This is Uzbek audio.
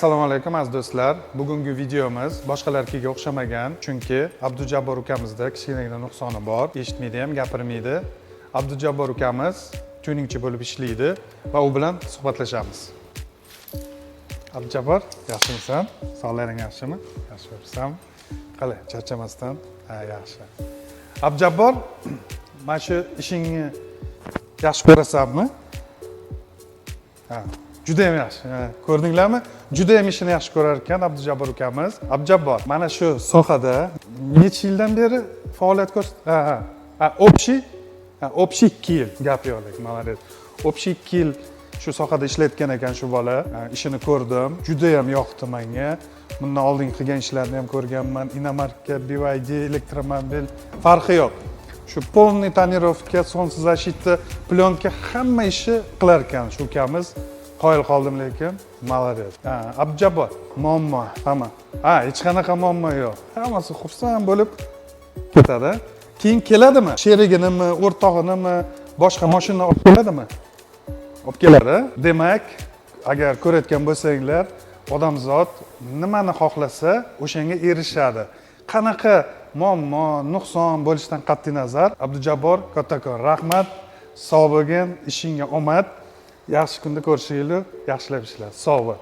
Assalomu alaykum aziz do'stlar. Bugungi videomiz boshqalarga o'xshamagan, chunki Abdujabbor ukamizda kichkinagina nuqsoni bor. Eshitmaydi ham, gapirmaydi. Abdujabbor ukamiz tuningchi bo'lib ishlaydi va u bilan suhbatlashamiz. Abdujabbor, yaxshimisan? Sog'lig'ing yaxshimi? Yaxshi bo'libsan? Qalay, charchamasdan? Ha, yaxshi. Abdujabbor, mana shu ishingni yaxshi ko'rasanmi? Ha. Juda ham yaxshi. Ko'rdinglarmi? Juda ham ishini yaxshi ko'rar ekan Abdujabbor ukamiz. Abdujabbor, mana shu sohada necha yildan beri faoliyat ko'rsatasiz? Общий 2 yil. Gap yo'qlik, молодец. Общий 2 yil shu sohada ishlayotgan ekan shu bola. Ishini ko'rdim. Juda ham yoqdi menga. Bundan oldin qilgan ishlarni ham ko'rganman. Inomarka, BYD, elektromobil farqi yo'q. Shu полный tonirovka, sonsiz защита, plyonka hamma ishni qilar ekan shu ukamiz. Qoyil qoldim lekin, молодец. Abdujabbor, muammo hamma. Hech qanaqa muammo yo'q. Hammasi xursand bo'lib ketadi. Keyin keladimi? Sheriginimi, o'rtog'inimi, boshqa mashina olib keladimi? Olib keladi. Demak, agar ko'rayotgan bo'lsanglar, odamzod nimani xohlasa, o'shanga erishadi. Qanaqa muammo, nuqson bo'lishidan qat'iy nazar, Abdujabbor kattakon rahmat. Sog' bo'lgin, ishingga omad. Yaxshi kunda ko'rishaylik, yaxshilab ishla. Sog' bo'l.